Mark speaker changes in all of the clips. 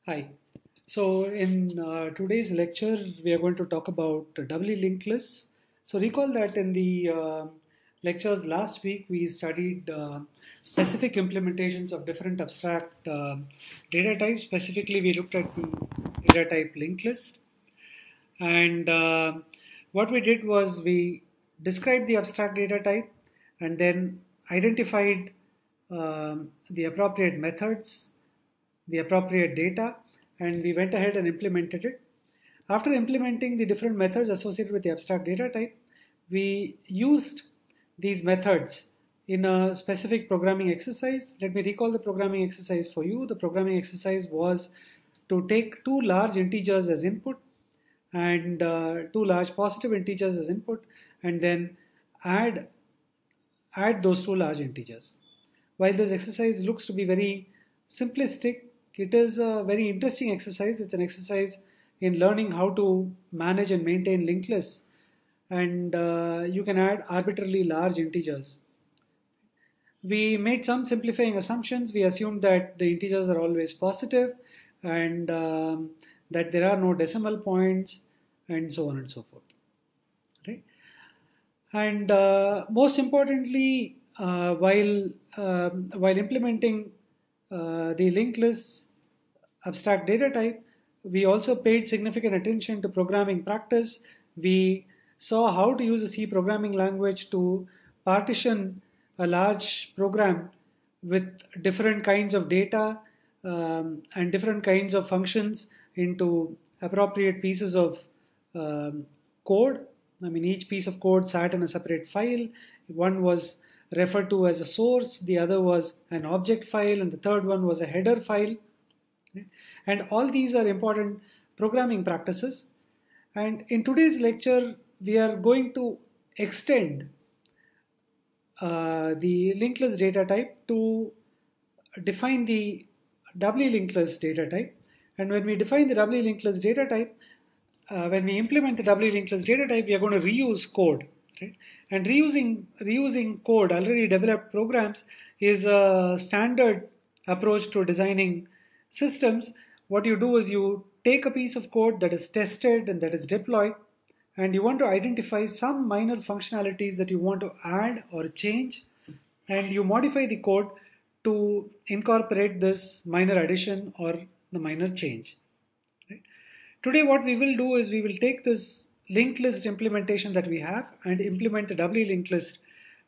Speaker 1: Hi. So in today's lecture, we are going to talk about doubly linked lists. So recall that in the lectures last week, we studied specific implementations of different abstract data types. Specifically, we looked at the data type linked list. And what we did was we described the abstract data type and then identified the appropriate methods, the appropriate data, and we went ahead and implemented it. After implementing the different methods associated with the abstract data type, we used these methods in a specific programming exercise. Let me recall the programming exercise for you. The programming exercise was to take two large integers as input and two large positive integers as input, and then add those two large integers. While this exercise looks to be very simplistic, it is a very interesting exercise. It's an exercise in learning how to manage and maintain linked lists, and you can add arbitrarily large integers. We made some simplifying assumptions. We assumed that the integers are always positive and that there are no decimal points and so on and so forth. Right? And most importantly, while implementing the linked list abstract data type, we also paid significant attention to programming practice. We saw how to use a C programming language to partition a large program with different kinds of data and different kinds of functions into appropriate pieces of um, code. I mean, each piece of code sat in a separate file. One was referred to as a source, the other was an object file, and the third one was a header file. And all these are important programming practices. And in today's lecture, we are going to extend the linked list data type to define the doubly linked list data type. And when we define the doubly linked list data type, when we implement the doubly linked list data type, we are going to reuse code. Right? And reusing code, already developed programs, is a standard approach to designing systems. What you do is you take a piece of code that is tested and that is deployed, and you want to identify some minor functionalities that you want to add or change, and you modify the code to incorporate this minor addition or the minor change. Right? Today, what we will do is we will take this linked list implementation that we have and implement the doubly linked list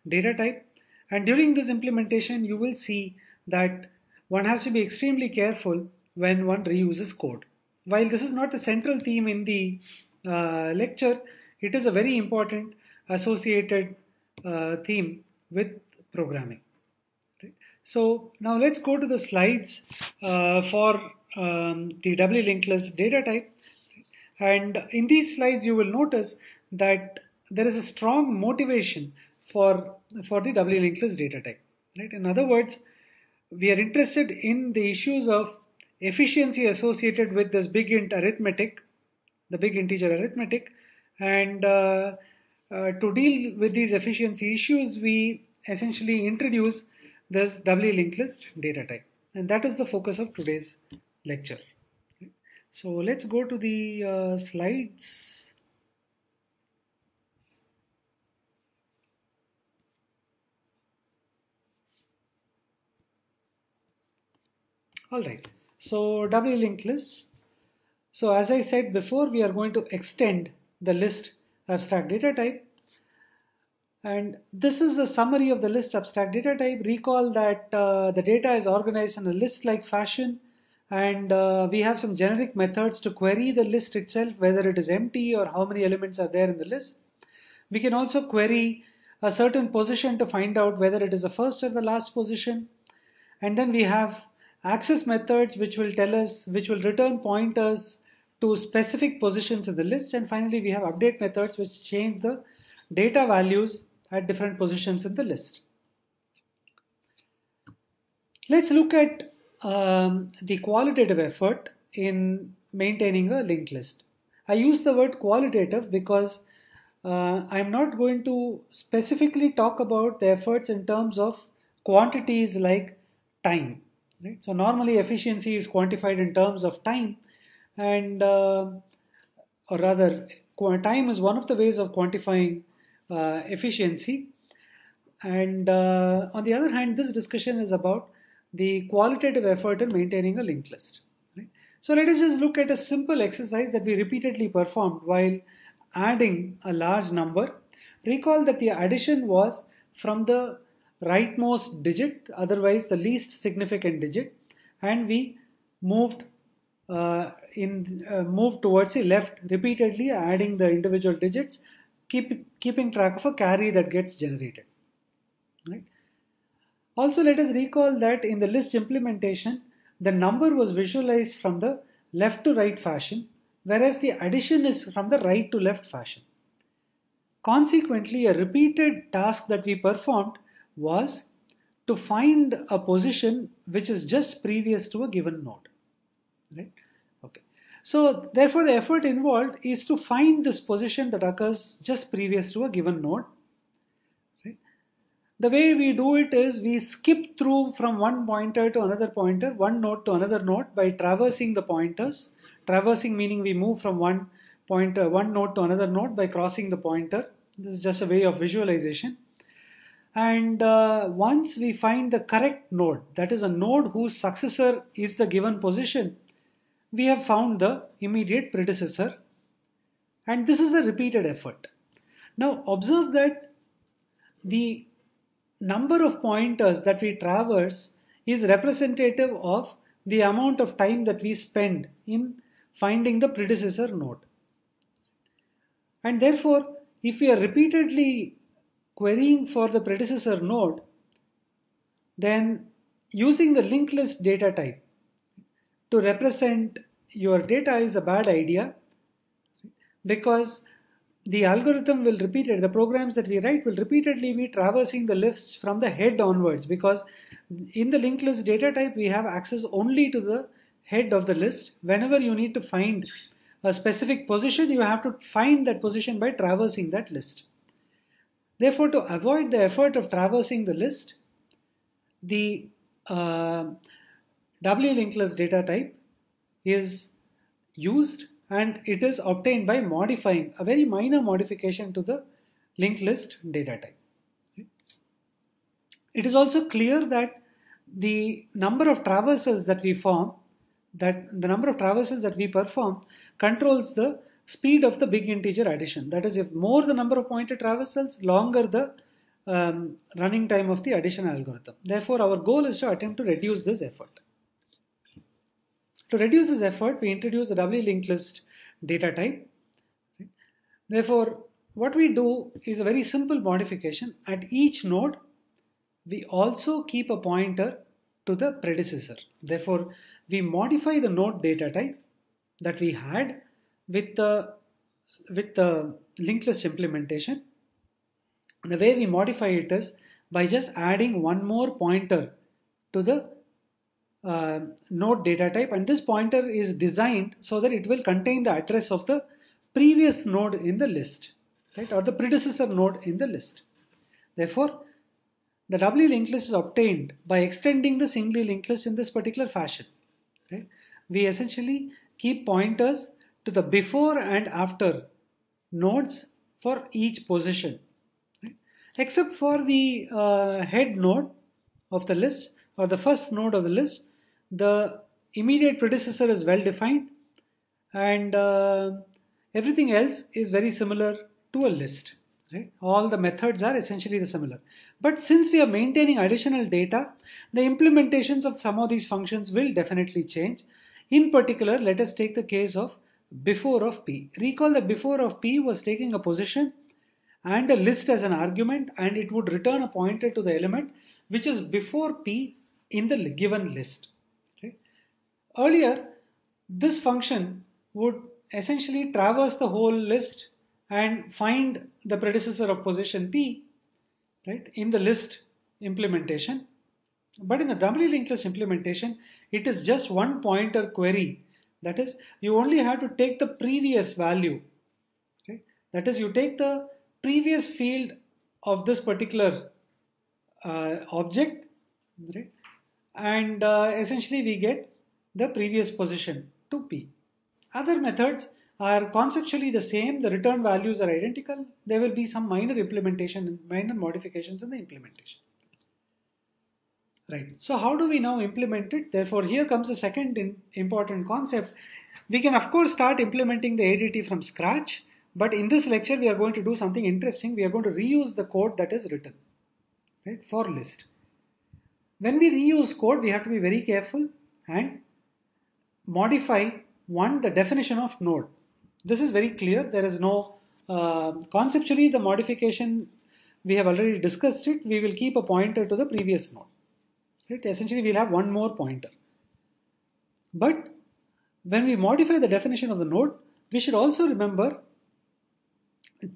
Speaker 1: data type. And during this implementation, you will see that one has to be extremely careful when one reuses code. While this is not the central theme in the lecture, it is a very important associated theme with programming. Right? So now let's go to the slides for the doubly linked list data type. And in these slides, you will notice that there is a strong motivation for the doubly linked list data type. Right? In other words, we are interested in the issues of efficiency associated with this big int arithmetic, the big integer arithmetic, and to deal with these efficiency issues, we essentially introduce this doubly linked list data type, and that is the focus of today's lecture. So let's go to the slides. All right. So doubly linked list. So as I said before, we are going to extend the list abstract data type. And this is a summary of the list abstract data type. Recall that the data is organized in a list-like fashion, and we have some generic methods to query the list itself, whether it is empty or how many elements are there in the list. We can also query a certain position to find out whether it is the first or the last position. And then we have access methods which will tell us, which will return pointers to specific positions in the list. And finally, we have update methods which change the data values at different positions in the list. Let's look at the qualitative effort in maintaining a linked list. I use the word qualitative because I'm not going to specifically talk about the efforts in terms of quantities like time. right? So normally efficiency is quantified in terms of time, and or rather, time is one of the ways of quantifying efficiency. And on the other hand, this discussion is about the qualitative effort in maintaining a linked list. Right? So let us just look at a simple exercise that we repeatedly performed while adding a large number. Recall that the addition was from the rightmost digit, otherwise the least significant digit, and we moved moved towards the left repeatedly, adding the individual digits, keeping track of a carry that gets generated. Right? Also, let us recall that in the list implementation, the number was visualized from the left to right fashion, whereas the addition is from the right to left fashion. Consequently, a repeated task that we performed was to find a position which is just previous to a given node. Right? Okay. So, therefore, the effort involved is to find this position that occurs just previous to a given node. Right? The way we do it is we skip through from one pointer to another pointer, one node to another node by traversing the pointers. Traversing meaning we move from one pointer, one node to another node by crossing the pointer. This is just a way of visualization. And once we find the correct node, that is a node whose successor is the given position, we have found the immediate predecessor. And this is a repeated effort. Now observe that the number of pointers that we traverse is representative of the amount of time that we spend in finding the predecessor node. And therefore, if we are repeatedly querying for the predecessor node, then using the linked list data type to represent your data is a bad idea, because the algorithm will repeatedly, the programs that we write will repeatedly be traversing the lists from the head onwards, because in the linked list data type we have access only to the head of the list. Whenever you need to find a specific position, you have to find that position by traversing that list. Therefore, to avoid the effort of traversing the list, the doubly linked list data type is used, and it is obtained by modifying a very minor modification to the linked list data type. It is also clear that the number of traversals that we form, that the number of traversals that we perform controls the speed of the big integer addition. That is, if more the number of pointer traversals, longer the running time of the addition algorithm. Therefore, our goal is to attempt to reduce this effort. To reduce this effort, we introduce the doubly linked list data type. Therefore, what we do is a very simple modification. At each node, we also keep a pointer to the predecessor. Therefore, we modify the node data type that we had with the linked list implementation. The way we modify it is by just adding one more pointer to the node data type, and this pointer is designed so that it will contain the address of the previous node in the list, right, or the predecessor node in the list. Therefore, the doubly linked list is obtained by extending the singly linked list in this particular fashion. Right? We essentially keep pointers to the before and after nodes for each position, right? Except for the head node of the list, or the first node of the list. The immediate predecessor is well defined, and everything else is very similar to a list. Right? All the methods are essentially the similar. But since we are maintaining additional data, the implementations of some of these functions will definitely change. In particular, let us take the case of before of p. Recall that before of p was taking a position and a list as an argument, and it would return a pointer to the element which is before p in the given list. Right? Earlier, this function would essentially traverse the whole list and find the predecessor of position p, right, in the list implementation. But in the doubly linked list implementation, it is just one pointer query. That is, you only have to take the previous value. Right? That is, you take the previous field of this particular object, right, and essentially we get the previous position to P. Other methods are conceptually the same, the return values are identical, there will be some minor implementation, minor modifications in the implementation. Right. So how do we now implement it? Therefore, here comes the second important concept. We can of course start implementing the ADT from scratch, but in this lecture we are going to do something interesting. We are going to reuse the code that is written, right, for list. When we reuse code, we have to be very careful and modify the definition of node. This is very clear. There is no conceptually the modification we have already discussed it. We will keep a pointer to the previous node. Right? Essentially, we'll have one more pointer. But when we modify the definition of the node, we should also remember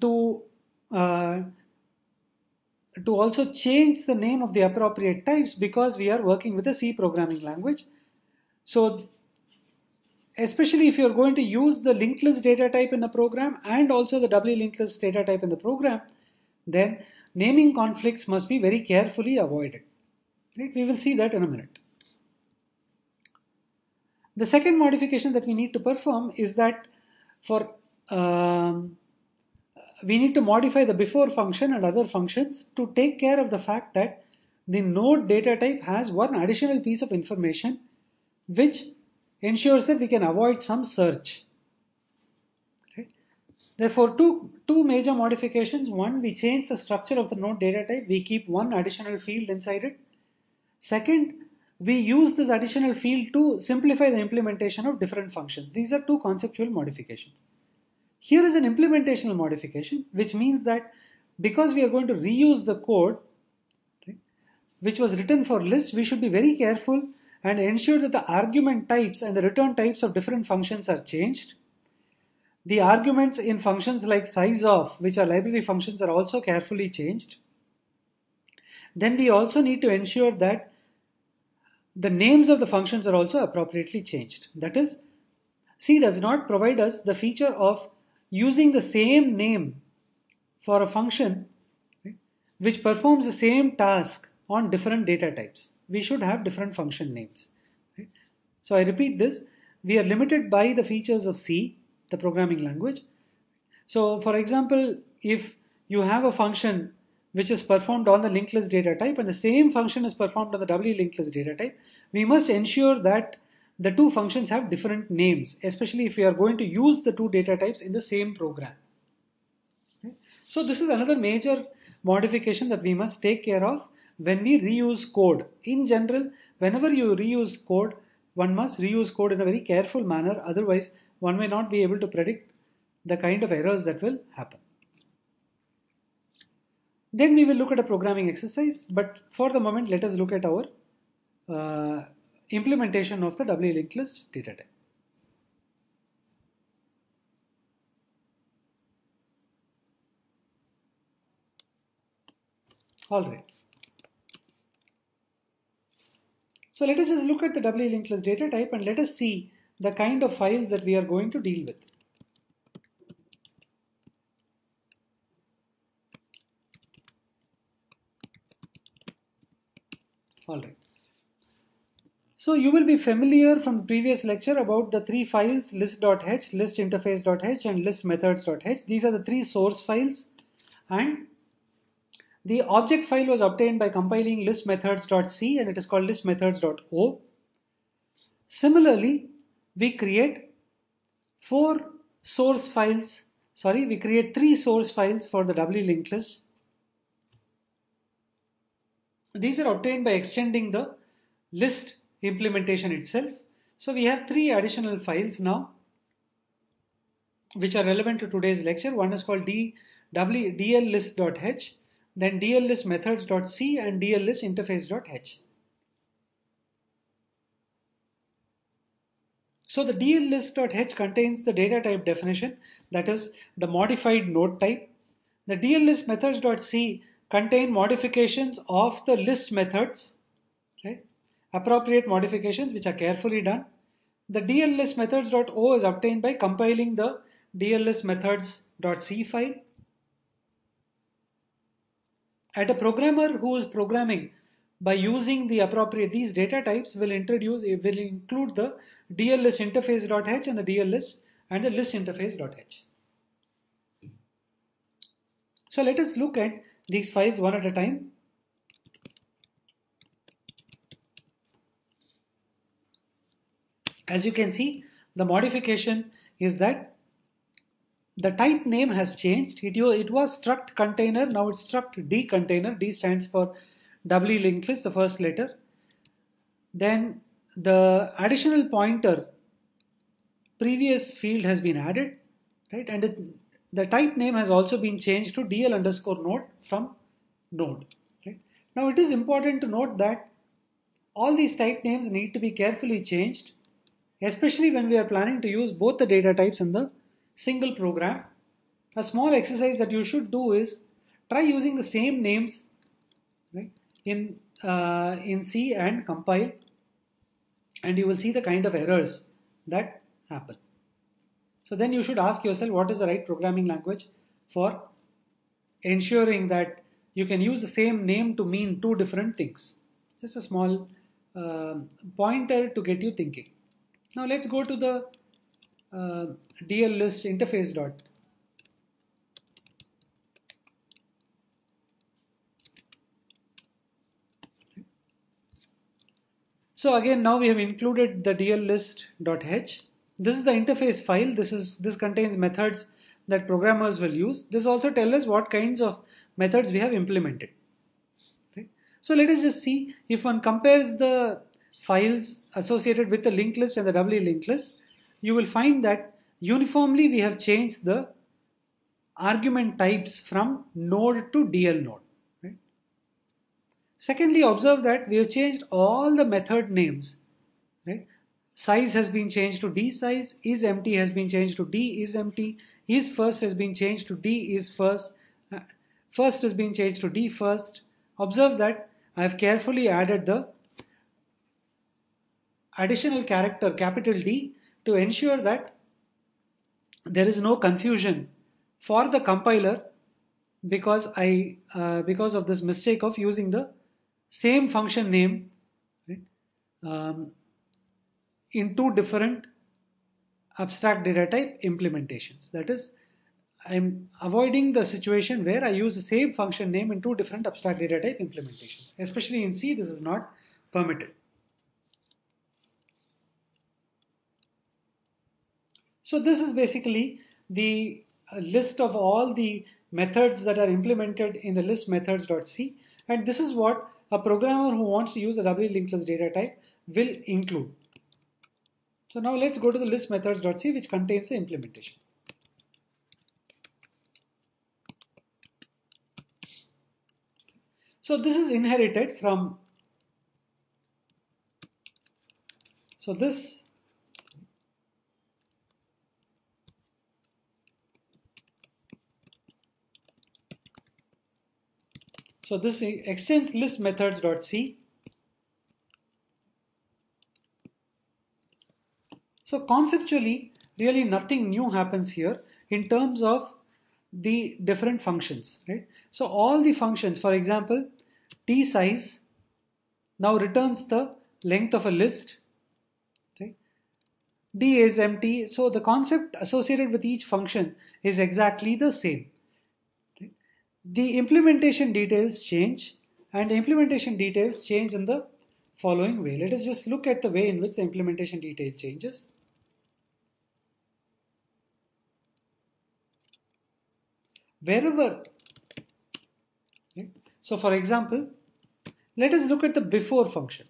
Speaker 1: to also change the name of the appropriate types, because we are working with a C programming language. So especially if you're going to use the linked list data type in the program and also the doubly linked list data type in the program, then naming conflicts must be very carefully avoided. Right? We will see that in a minute. The second modification that we need to perform is that we need to modify the before function and other functions to take care of the fact that the node data type has one additional piece of information which ensures that we can avoid some search. Right? Therefore, two major modifications. One, we change the structure of the node data type. We keep one additional field inside it. Second, we use this additional field to simplify the implementation of different functions. These are two conceptual modifications. Here is an implementational modification, which means that because we are going to reuse the code, right, which was written for lists, we should be very careful and ensure that the argument types and the return types of different functions are changed. The arguments in functions like size of, which are library functions, are also carefully changed. Then we also need to ensure that the names of the functions are also appropriately changed. That is, C does not provide us the feature of using the same name for a function, right, which performs the same task on different data types. We should have different function names. Right? So I repeat this, we are limited by the features of C, the programming language. So for example, if you have a function which is performed on the linked list data type and the same function is performed on the doubly linked list data type, we must ensure that the two functions have different names, especially if we are going to use the two data types in the same program. Okay? So this is another major modification that we must take care of when we reuse code. In general, whenever you reuse code, one must reuse code in a very careful manner, otherwise one may not be able to predict the kind of errors that will happen. Then we will look at a programming exercise, but for the moment let us look at our implementation of the doubly linked list data type. All right. So let us just look at the doubly linked list data type and let us see the kind of files that we are going to deal with. All right. So you will be familiar from the previous lecture about the three files, list.h, listinterface.h and listmethods.h. These are the three source files, and the object file was obtained by compiling listmethods.c and it is called listmethods.o. Similarly, we create three source files for the doubly linked list. These are obtained by extending the list implementation itself. So we have three additional files now which are relevant to today's lecture. One is called dllist.h, then dllistmethods.c and dllistinterface.h. So the dllist.h contains the data type definition, that is the modified node type. The dllistmethods.c contain modifications of the list methods, right? Appropriate modifications which are carefully done. The dllistmethods.o is obtained by compiling the dllistmethods.c file. And a programmer who is programming by using the appropriate these data types will include the dllist interface.h and the dllist and the list interface.h. So let us look at these files one at a time. As you can see, the modification is that the type name has changed. It was struct container, now it's struct D container. D stands for doubly linked list, the first letter. Then the additional pointer previous field has been added, right? And the type name has also been changed to DL underscore node from node. Right? Now it is important to note that all these type names need to be carefully changed, especially when we are planning to use both the data types in the single program. A small exercise that you should do is try using the same names, right, in C and compile, and you will see the kind of errors that happen. So then you should ask yourself, what is the right programming language for ensuring that you can use the same name to mean two different things. Just a small pointer to get you thinking. Now let's go to the DL list interface dot. So again, now we have included the DL list.h. This is the interface file. This contains methods that programmers will use. This also tells us what kinds of methods we have implemented. Okay. So let us just see if one compares the files associated with the linked list and the doubly linked list, you will find that uniformly we have changed the argument types from node to DL node. Right? Secondly, observe that we have changed all the method names. Right? Size has been changed to dSize, isEmpty has been changed to dIsEmpty, isFirst has been changed to dIsFirst, first has been changed to dFirst. Observe that I have carefully added the additional character capital D to ensure that there is no confusion for the compiler because of this mistake of using the same function name, right, in two different abstract data type implementations. That is, I'm avoiding the situation where I use the same function name in two different abstract data type implementations. Especially in C, this is not permitted. So this is basically the list of all the methods that are implemented in the list methods.c, and this is what a programmer who wants to use a doubly linked list data type will include. So now let's go to the list methods.c, which contains the implementation. So this is inherited from, so this extends list methods.c. So conceptually, really nothing new happens here in terms of the different functions, right? So all the functions, for example, tSize now returns the length of a list, right? dIsEmpty, so the concept associated with each function is exactly the same. Right? The implementation details change, and the implementation details change in the following way. Let us just look at the way in which the implementation detail changes. Wherever, right? So for example, let us look at the before function.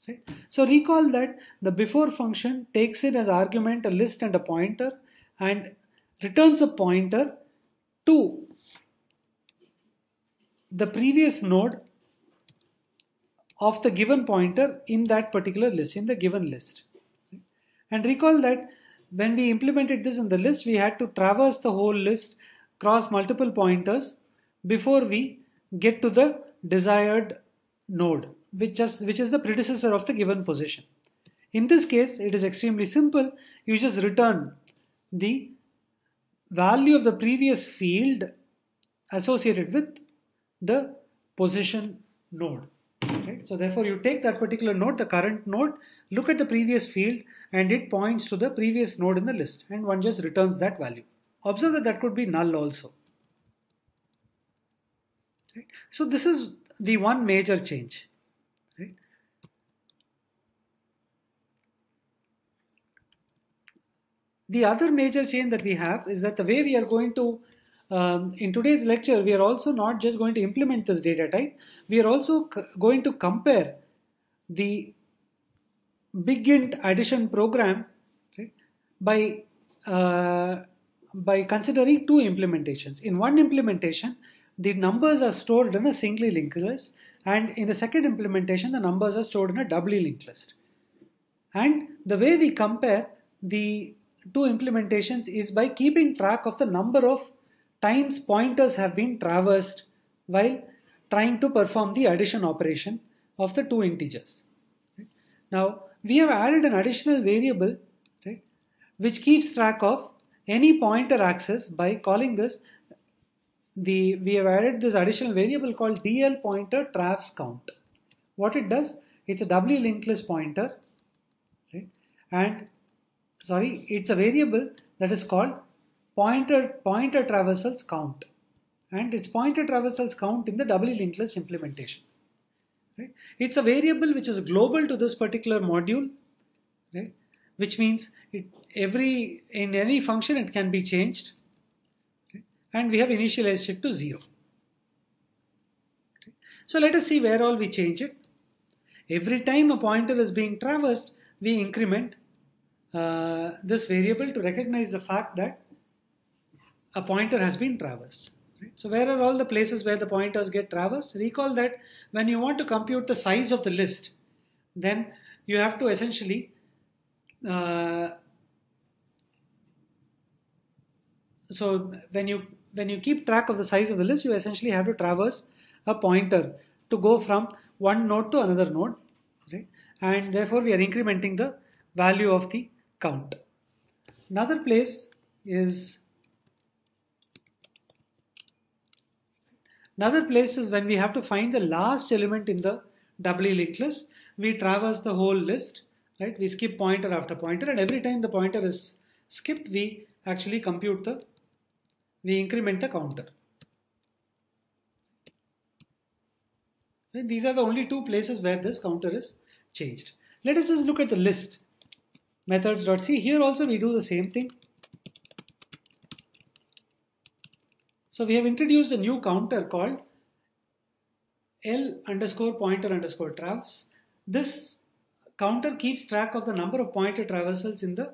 Speaker 1: Right? So recall that the before function takes in as argument a list and a pointer and returns a pointer to the previous node of the given pointer in that particular list, in the given list. And recall that when we implemented this in the list, we had to traverse the whole list, cross multiple pointers before we get to the desired node, which is the predecessor of the given position. In this case, it is extremely simple. You just return the value of the previous field associated with the position node. Right? So therefore you take that particular node, the current node, look at the previous field, and it points to the previous node in the list, and one just returns that value. Observe that that could be null also. Right? So this is the one major change. Right? The other major change that we have is that the way we are going to, in today's lecture, we are also not just going to implement this data type, we are also going to compare the big int addition program, right, by considering two implementations. In one implementation, the numbers are stored in a singly linked list, and in the second implementation, the numbers are stored in a doubly linked list. And the way we compare the two implementations is by keeping track of the number of times pointers have been traversed while trying to perform the addition operation of the two integers. Now, we have added an additional variable, right, which keeps track of any pointer access by calling this we have added this additional variable called dl pointer travs count. What it does, it's a doubly linked list pointer, right? And sorry, it's a variable that is called pointer traversals count, and it's pointer traversals count in the doubly linked list implementation. Right? It's a variable which is global to this particular module, right? Which means in any function it can be changed, okay? And we have initialized it to 0. Okay? So let us see where all we change it. Every time a pointer is being traversed, we increment this variable to recognize the fact that a pointer has been traversed. Right? So where are all the places where the pointers get traversed? Recall that when you want to compute the size of the list, then you have to essentially so when you keep track of the size of the list, you essentially have to traverse a pointer to go from one node to another node, right? And therefore we are incrementing the value of the count. Another place is when we have to find the last element in the doubly linked list. We traverse the whole list, right? We skip pointer after pointer, and every time the pointer is skipped, we actually we increment the counter. And these are the only two places where this counter is changed. Let us just look at the list methods.c. Here also we do the same thing. So we have introduced a new counter called L underscore pointer underscore travs. This counter keeps track of the number of pointer traversals in the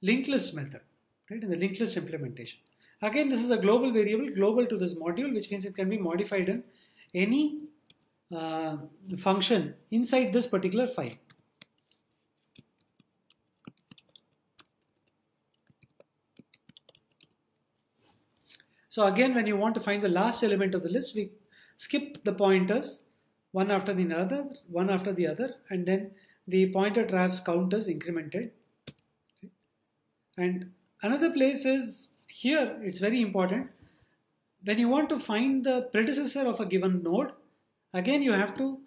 Speaker 1: linked list method, right? In the linked list implementation. Again, this is a global variable, global to this module, which means it can be modified in any function inside this particular file. So again, when you want to find the last element of the list, we skip the pointers one after the other, and then the pointer travs count is incremented. And another place is here, it's very important. When you want to find the predecessor of a given node, again you have to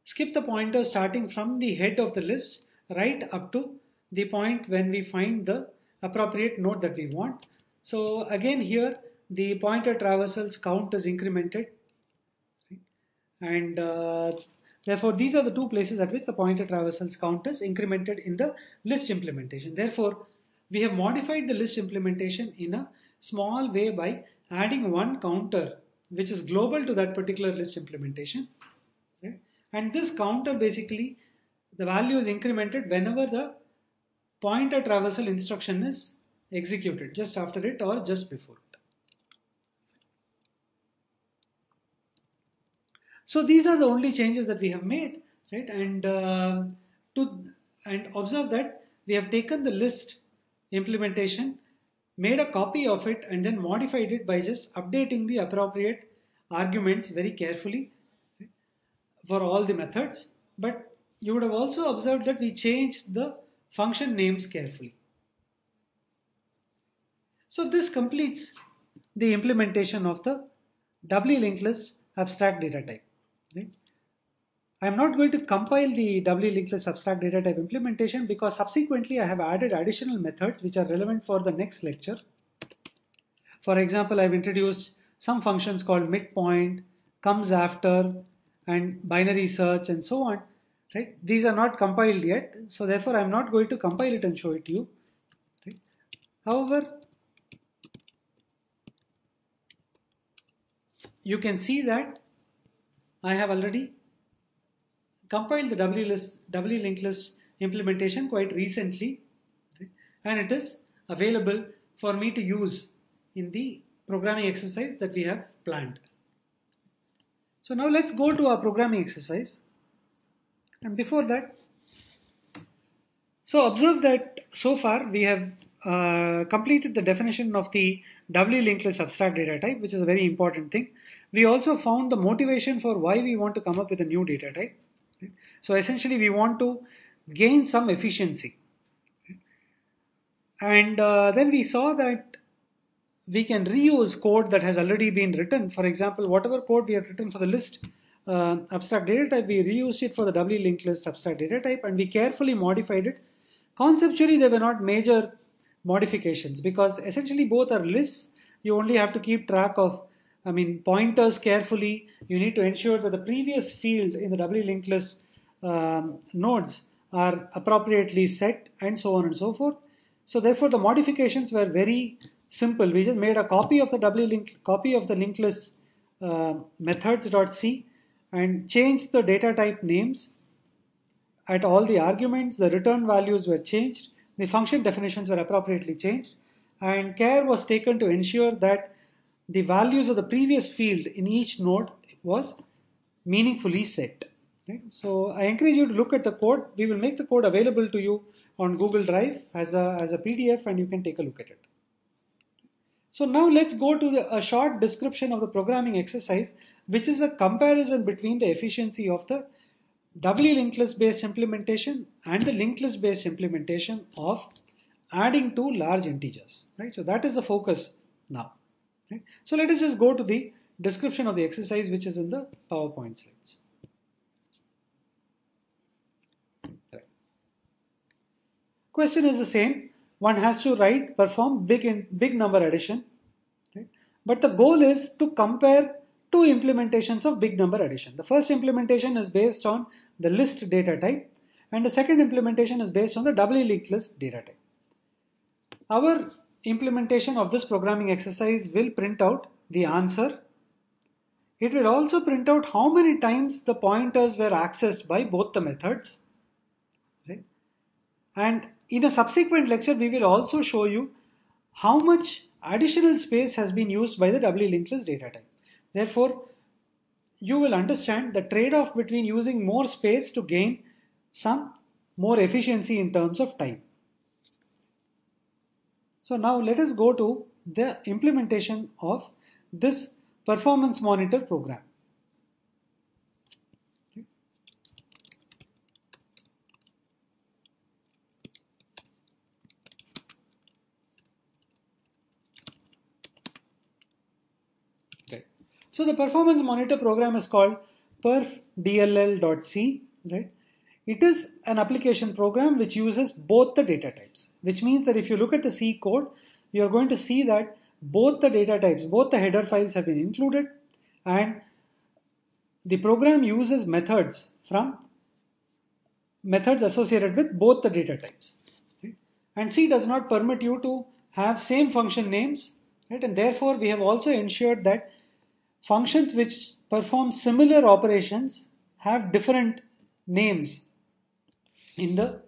Speaker 1: skip the pointer starting from the head of the list right up to the point when we find the appropriate node that we want. So again here the pointer traversals count is incremented, and therefore these are the two places at which the pointer traversals count is incremented in the list implementation. Therefore we have modified the list implementation in a small way by adding one counter which is global to that particular list implementation, right? And this counter basically, the value is incremented whenever the pointer traversal instruction is executed, just after it or just before it. So these are the only changes that we have made, right? And observe that we have taken the list implementation, made a copy of it, and then modified it by just updating the appropriate arguments very carefully for all the methods. But you would have also observed that we changed the function names carefully. So this completes the implementation of the doubly linked list abstract data type. Right? I'm not going to compile the doubly linked list abstract data type implementation because subsequently I have added additional methods which are relevant for the next lecture. For example, I've introduced some functions called midpoint, comes after, and binary search, and so on. Right? These are not compiled yet, so therefore I'm not going to compile it and show it to you. Right? However, you can see that I have already compiled the doubly linked list implementation quite recently, right? And it is available for me to use in the programming exercise that we have planned. So now let's go to our programming exercise. And before that, so observe that so far we have completed the definition of the doubly linked list abstract data type, which is a very important thing. We also found the motivation for why we want to come up with a new data type. So essentially we want to gain some efficiency. And then we saw that we can reuse code that has already been written. For example, whatever code we have written for the list abstract data type, we reused it for the doubly linked list abstract data type, and we carefully modified it. Conceptually, there were not major modifications because essentially both are lists. You only have to keep track of, pointers carefully. You need to ensure that the previous field in the doubly linked list nodes are appropriately set, and so on and so forth. So therefore, the modifications were very simple. We just made a copy of the linked list methods.c and changed the data type names at all the arguments. The return values were changed. The function definitions were appropriately changed, and care was taken to ensure that the values of the previous field in each node was meaningfully set. Right? So I encourage you to look at the code. We will make the code available to you on Google Drive as a PDF, and you can take a look at it. So now let's go to a short description of the programming exercise, which is a comparison between the efficiency of the doubly linked list based implementation and the linked list based implementation of adding two large integers. Right? So that is the focus now. Right? So let us just go to the description of the exercise, which is in the PowerPoint slides. Right. Question is the same. One has to perform big number addition. Right? But the goal is to compare two implementations of big number addition. The first implementation is based on the list data type, and the second implementation is based on the doubly linked list data type. Our implementation of this programming exercise will print out the answer. It will also print out how many times the pointers were accessed by both the methods. Right? And in a subsequent lecture, we will also show you how much additional space has been used by the doubly linked list data type. Therefore, you will understand the trade-off between using more space to gain some more efficiency in terms of time. So now let us go to the implementation of this performance monitor program. Okay. So the performance monitor program is called perfdll.c, right? It is an application program which uses both the data types, which means that if you look at the C code, you are going to see that both the data types, both the header files have been included, and the program uses methods associated with both the data types. Right? And C does not permit you to have same function names, right? And therefore we have also ensured that functions which perform similar operations have different names in the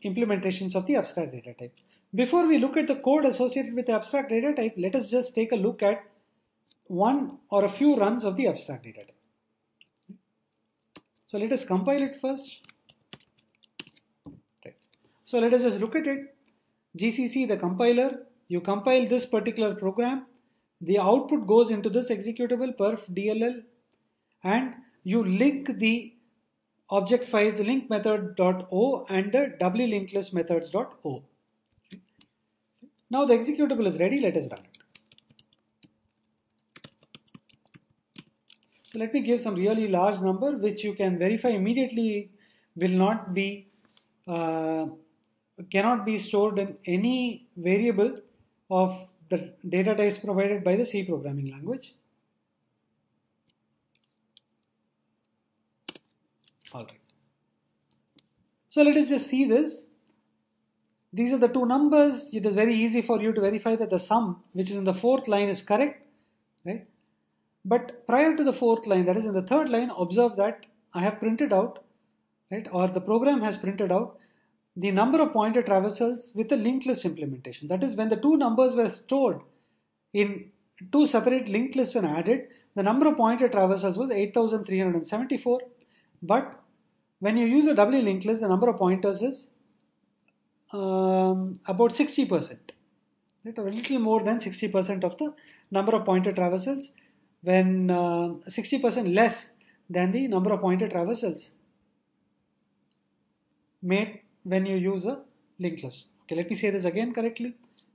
Speaker 1: implementations of the abstract data type. Before we look at the code associated with the abstract data type, let us just take a look at one or a few runs of the abstract data type. So let us compile it first. Right. So let us just look at it. GCC, the compiler, you compile this particular program. The output goes into this executable perfdll, and you link the object files link method.o and the doubly linked list methods.o. Now the executable is ready. Let us run it. So let me give some really large number which you can verify immediately will not be uh, cannot be stored in any variable of the data types provided by the C programming language. All right. So let us just see this. These are the two numbers. It is very easy for you to verify that the sum, which is in the fourth line, is correct, right? But prior to the fourth line, that is in the third line, observe that I have printed out, right, or the program has printed out the number of pointer traversals with a linked list implementation. That is, when the two numbers were stored in two separate linked lists and added, the number of pointer traversals was 8,374. But when you use a doubly linked list, the number of pointers is about 60%, right, or a little more than 60% of the number of pointer traversals, when 60% less than the number of pointer traversals made when you use a linked list. Okay, let me say this again correctly.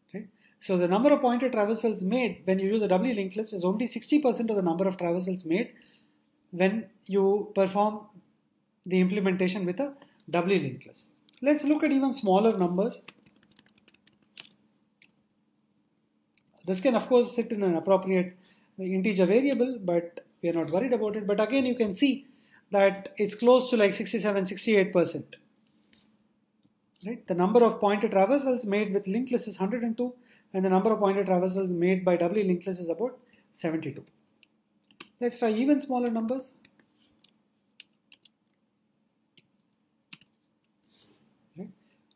Speaker 1: Okay. So the number of pointer traversals made when you use a doubly linked list is only 60% of the number of traversals made when you perform the implementation with a doubly linked list. Let's look at even smaller numbers. This can of course sit in an appropriate integer variable, but we are not worried about it. But again, you can see that it's close to like 67, 68%. Right? The number of pointer traversals made with linked list is 102, and the number of pointer traversals made by doubly linked list is about 72. Let's try even smaller numbers. Right?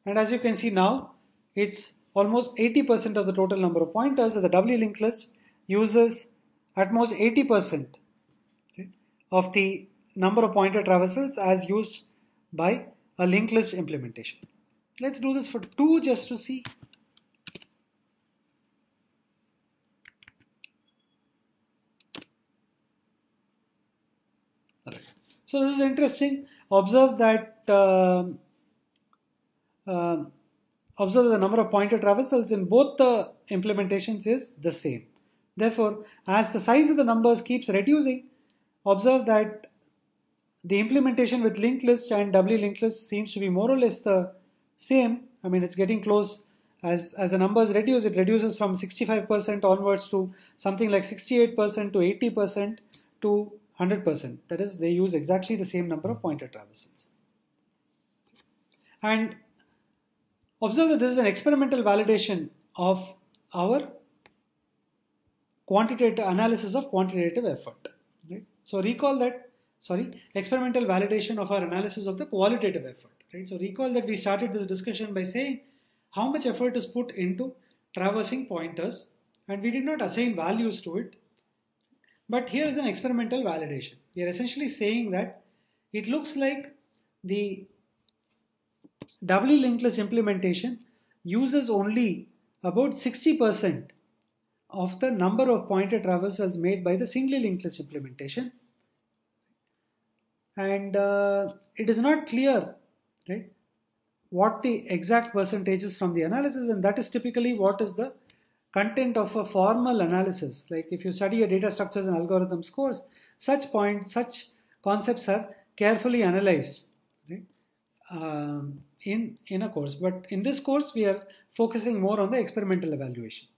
Speaker 1: And as you can see now, it's almost 80% of the total number of pointers that the doubly linked list uses at most 80%, right, of the number of pointer traversals as used by a linked list implementation. Let's do this for 2 just to see. All right. So this is interesting. Observe that uh, observe the number of pointer traversals in both the implementations is the same. Therefore, as the size of the numbers keeps reducing, observe that the implementation with linked list and doubly linked list seems to be more or less the same. I mean, it's getting close. As the numbers reduce, it reduces from 65% onwards to something like 68% to 80% to 100%. That is, they use exactly the same number of pointer traversals. And observe that this is an experimental validation of our quantitative analysis of quantitative effort. Right? So recall that, experimental validation of our analysis of the qualitative effort. Right? So recall that we started this discussion by saying how much effort is put into traversing pointers, and we did not assign values to it. But here is an experimental validation. We are essentially saying that it looks like the doubly linked list implementation uses only about 60% of the number of pointer traversals made by the singly linked list implementation. And it is not clear, right, what the exact percentages from the analysis, and that is typically what is the content of a formal analysis. Like if you study a data structures and algorithms course, such concepts are carefully analyzed, right, in a course. But in this course, we are focusing more on the experimental evaluation.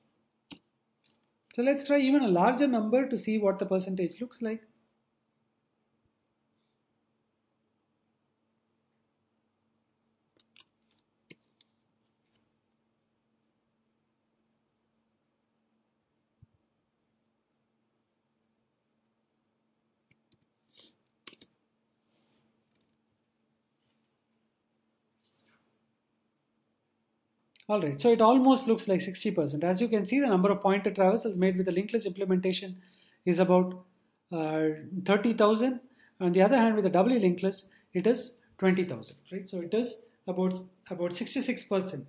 Speaker 1: So let's try even a larger number to see what the percentage looks like. Alright, so it almost looks like 60%. As you can see, the number of pointer traversals made with the linked list implementation is about 30,000. On the other hand, with the doubly linked list, it is 20,000. Right? So it is about 66%.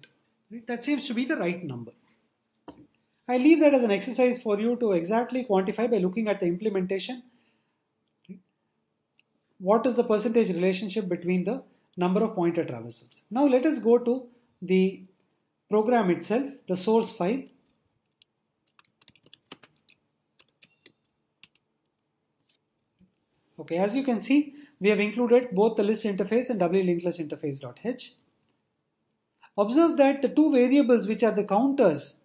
Speaker 1: Right? That seems to be the right number. I leave that as an exercise for you to exactly quantify by looking at the implementation. What is the percentage relationship between the number of pointer traversals? Now let us go to the program itself, the source file. Okay, as you can see, we have included both the list interface and doubly linked list interface.h. Observe that the two variables which are the counters,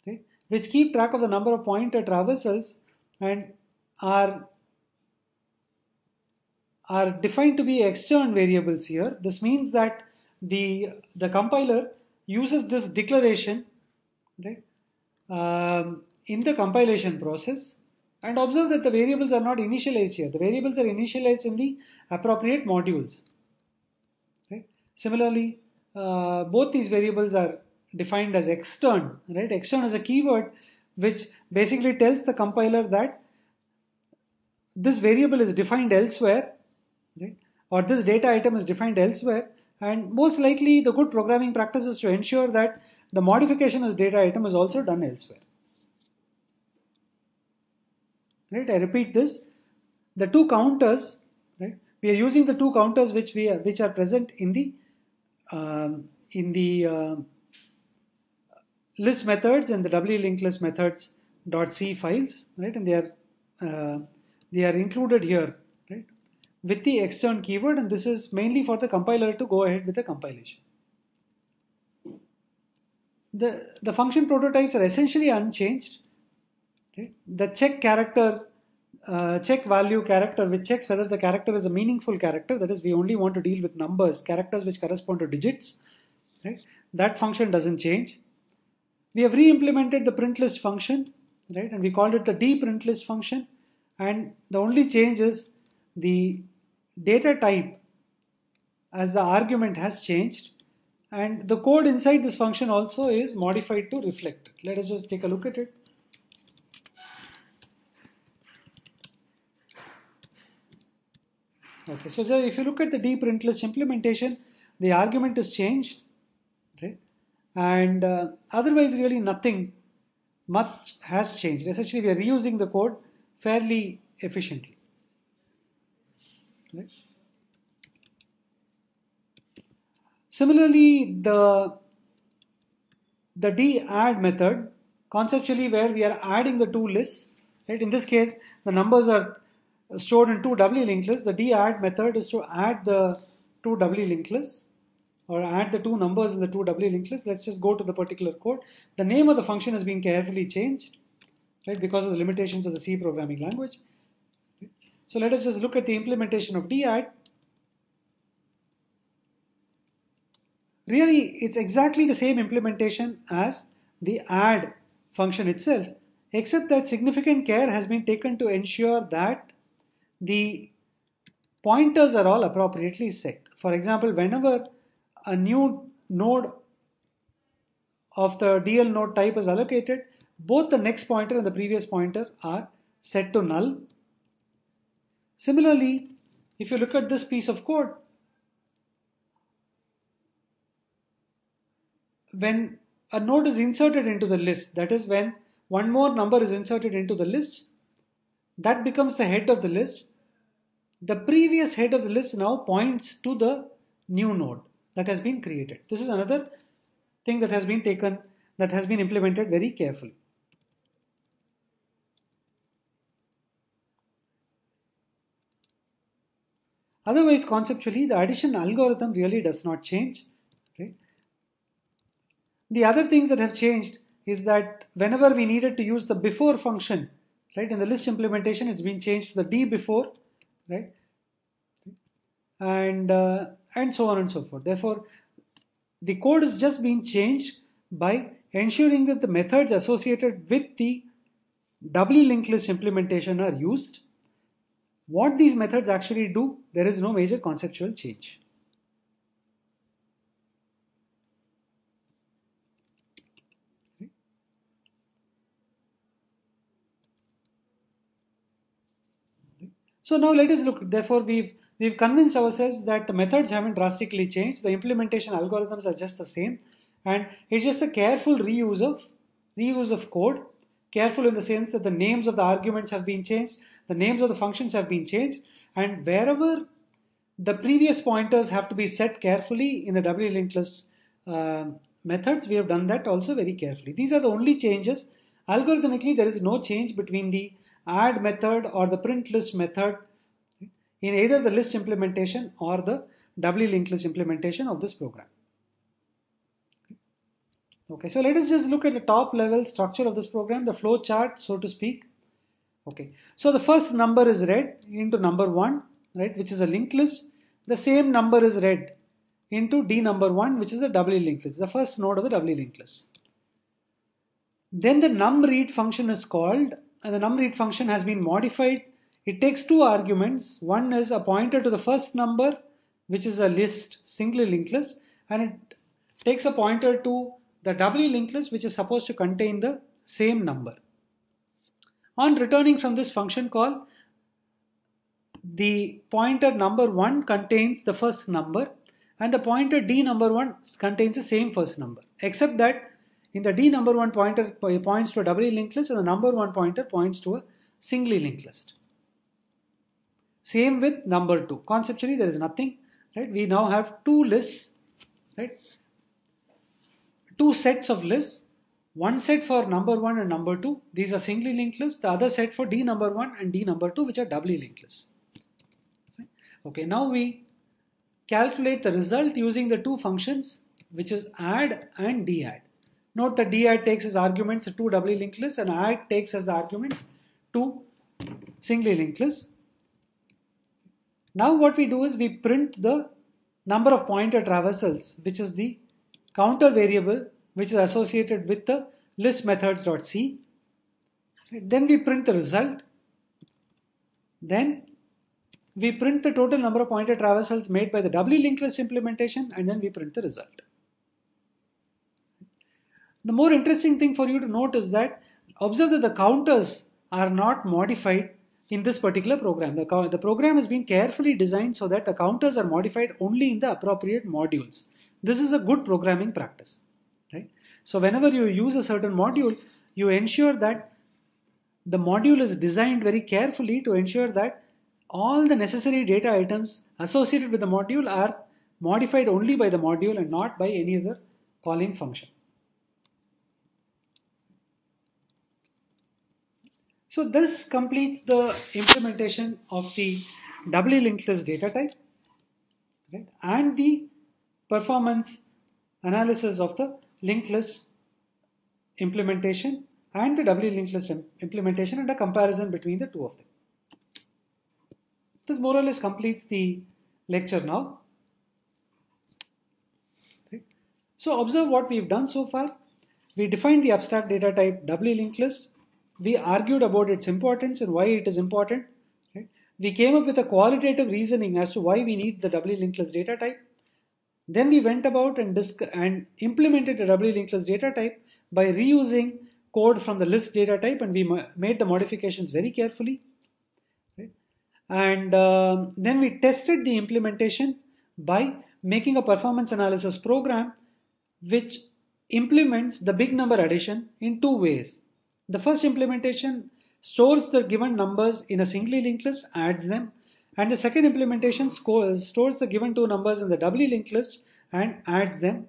Speaker 1: okay, which keep track of the number of pointer traversals and are defined to be extern variables here. This means that the compiler uses this declaration, right, in the compilation process, and observe that the variables are not initialized here. The variables are initialized in the appropriate modules. Right? Similarly, both these variables are defined as extern. Right? Extern is a keyword which basically tells the compiler that this variable is defined elsewhere, right? Or this data item is defined elsewhere, and most likely the good programming practice is to ensure that the modification of this data item is also done elsewhere. Right? I repeat this: the two counters, right? We are using the two counters which are present in the list methods and the doubly linked list methods .c files, right? And they are included here, right, with the extern keyword, and this is mainly for the compiler to go ahead with the compilation. The function prototypes are essentially unchanged. Right? The check value character, which checks whether the character is a meaningful character, that is, we only want to deal with numbers, characters which correspond to digits. Right? That function doesn't change. We have re-implemented the print list function, right, and we called it the dprint list function, and the only change is the data type as the argument has changed, and the code inside this function also is modified to reflect it. Let us just take a look at it. Okay, so if you look at the dprint list implementation, the argument is changed, right? And otherwise really nothing much has changed. Essentially we are reusing the code fairly efficiently. Right? Similarly, the dadd method, conceptually where we are adding the two lists, right? In this case, the numbers are stored in two doubly linked lists. The dadd method is to add the two doubly linked lists, or add the two numbers in the two doubly linked lists. Let's just go to the particular code. The name of the function has been carefully changed, right, because of the limitations of the C programming language. So let us just look at the implementation of dadd. Really, it's exactly the same implementation as the add function itself, except that significant care has been taken to ensure that the pointers are all appropriately set. For example, whenever a new node of the DL node type is allocated, both the next pointer and the previous pointer are set to null. Similarly, if you look at this piece of code, when a node is inserted into the list, that is when one more number is inserted into the list, that becomes the head of the list. The previous head of the list now points to the new node that has been created. This is another thing that has been implemented very carefully. Otherwise, conceptually, the addition algorithm really does not change. Right? The other things that have changed is that whenever we needed to use the before function, right, in the list implementation, it's been changed to the d before, right, and so on and so forth. Therefore, the code is just being changed by ensuring that the methods associated with the doubly linked list implementation are used. What these methods actually do, there is no major conceptual change. So now let us look. Therefore, we've convinced ourselves that the methods haven't drastically changed. The implementation algorithms are just the same, and it's just a careful reuse of code. Careful in the sense that the names of the arguments have been changed, the names of the functions have been changed, and wherever the previous pointers have to be set carefully in the doubly linked list methods, we have done that also very carefully. These are the only changes. Algorithmically, there is no change between the add method or the print list method in either the list implementation or the doubly linked list implementation of this program. Okay, so let us just look at the top level structure of this program, the flow chart, so to speak. Okay, so the first number is read into number 1, right, which is a linked list. The same number is read into D number 1, which is a doubly linked list, the first node of the doubly linked list. Then the numRead function is called, and the numRead function has been modified. It takes two arguments. One is a pointer to the first number, which is a list, singly linked list, and it takes a pointer to the doubly linked list, which is supposed to contain the same number. On returning from this function call, the pointer number 1 contains the first number, and the pointer D number 1 contains the same first number, except that in the D number 1 pointer points to a doubly linked list, and the number 1 pointer points to a singly linked list. Same with number 2. Conceptually, there is nothing, right? We now have two lists, right? Two sets of lists. One set for number 1 and number 2. These are singly linked lists. The other set for D number 1 and D number 2, which are doubly linked lists. Okay, now we calculate the result using the two functions, which is add and deadd. Note that deadd takes as arguments two doubly linked lists, and add takes as the arguments two singly linked lists. Now what we do is we print the number of pointer traversals, which is the counter variable which is associated with the list methods.c. Then we print the result. Then we print the total number of pointer traversals made by the doubly linked list implementation, and then we print the result. The more interesting thing for you to note is that observe that the counters are not modified in this particular program. The program has been carefully designed so that the counters are modified only in the appropriate modules. This is a good programming practice, right? So whenever you use a certain module, you ensure that the module is designed very carefully to ensure that all the necessary data items associated with the module are modified only by the module and not by any other calling function. So this completes the implementation of the doubly linked list data type, right, and the performance analysis of the linked list implementation and the doubly linked list implementation, and a comparison between the two of them. This more or less completes the lecture now. Okay. So observe what we've done so far. We defined the abstract data type doubly linked list. We argued about its importance and why it is important. Right? We came up with a qualitative reasoning as to why we need the doubly linked list data type. Then we went about and implemented the doubly linked list data type by reusing code from the list data type, and we made the modifications very carefully. Right? And then we tested the implementation by making a performance analysis program which implements the big number addition in two ways. The first implementation stores the given numbers in a singly linked list, adds them, and the second implementation stores the given two numbers in the doubly linked list and adds them.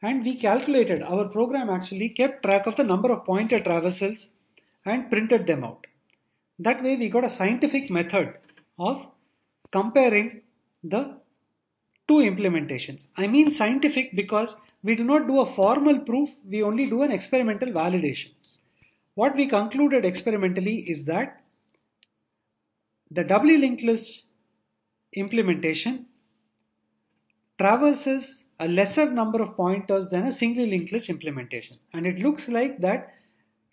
Speaker 1: And we calculated, our program actually kept track of the number of pointer traversals and printed them out. That way we got a scientific method of comparing the two implementations. I mean scientific because we do not do a formal proof, we only do an experimental validation. What we concluded experimentally is that the doubly linked list implementation traverses a lesser number of pointers than a singly linked list implementation, and it looks like that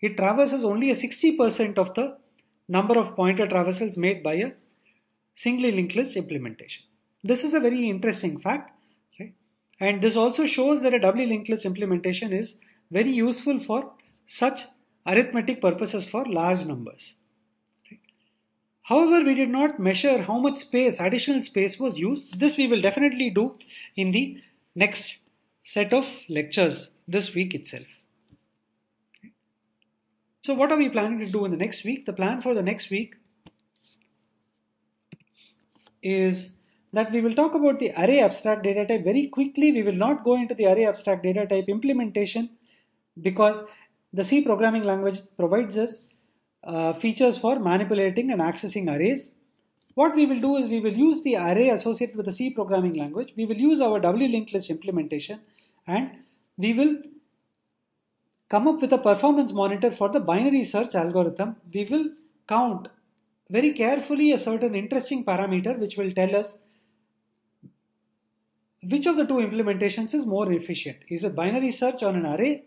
Speaker 1: it traverses only a 60% of the number of pointer traversals made by a singly linked list implementation. This is a very interesting fact, right? And this also shows that a doubly linked list implementation is very useful for such arithmetic purposes for large numbers. Right? However, we did not measure how much space, additional space was used. This we will definitely do in the next set of lectures this week itself. Okay. So what are we planning to do in the next week? The plan for the next week is that we will talk about the array abstract data type very quickly. We will not go into the array abstract data type implementation because the C programming language provides us features for manipulating and accessing arrays. what we will do is we will use the array associated with the C programming language. We will use our doubly linked list implementation, and we will come up with a performance monitor for the binary search algorithm. We will count very carefully a certain interesting parameter which will tell us which of the two implementations is more efficient. Is it binary search on an array,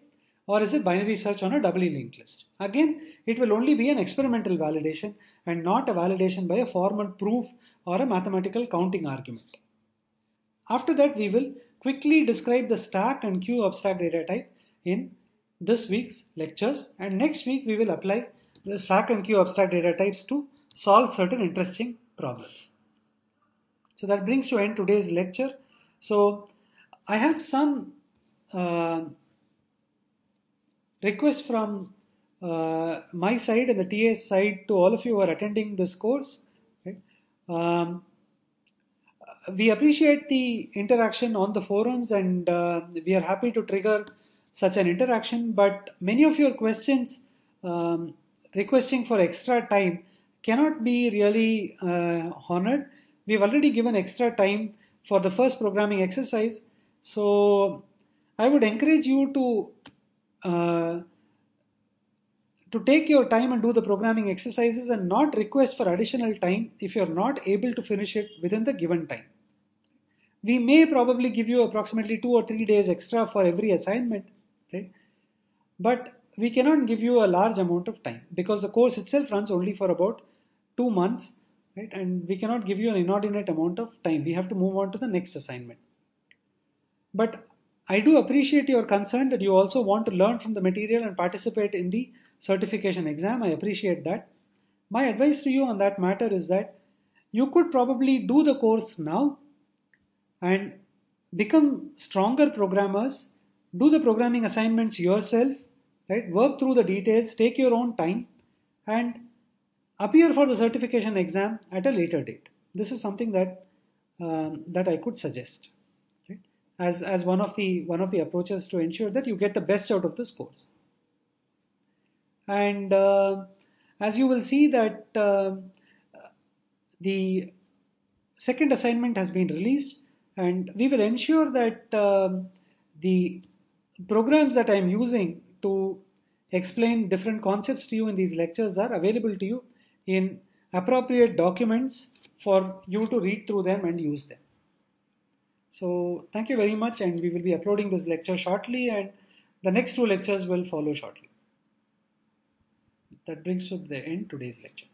Speaker 1: or is it binary search on a doubly linked list? Again, it will only be an experimental validation and not a validation by a formal proof or a mathematical counting argument. After that, we will quickly describe the stack and queue abstract data type in this week's lectures, and next week we will apply the stack and queue abstract data types to solve certain interesting problems. So that brings to end today's lecture. So I have some requests from my side and the TA's side to all of you who are attending this course. Right? We appreciate the interaction on the forums, and we are happy to trigger such an interaction, but many of your questions requesting for extra time cannot be really honored. We've already given extra time for the first programming exercise, so I would encourage you to take your time and do the programming exercises and not request for additional time if you're not able to finish it within the given time. We may probably give you approximately 2 or 3 days extra for every assignment, right? But we cannot give you a large amount of time because the course itself runs only for about 2 months, right? And we cannot give you an inordinate amount of time. We have to move on to the next assignment. But I do appreciate your concern that you also want to learn from the material and participate in the certification exam. I appreciate that. My advice to you on that matter is that you could probably do the course now and become stronger programmers, do the programming assignments yourself, right? Work through the details, take your own time, and appear for the certification exam at a later date. This is something that that I could suggest, right? As one of the approaches to ensure that you get the best out of this course. And as you will see that the second assignment has been released, and we will ensure that the programs that I am using to explain different concepts to you in these lectures are available to you in appropriate documents for you to read through them and use them. So thank you very much, and we will be uploading this lecture shortly, and the next 2 lectures will follow shortly. That brings to the end today's lecture.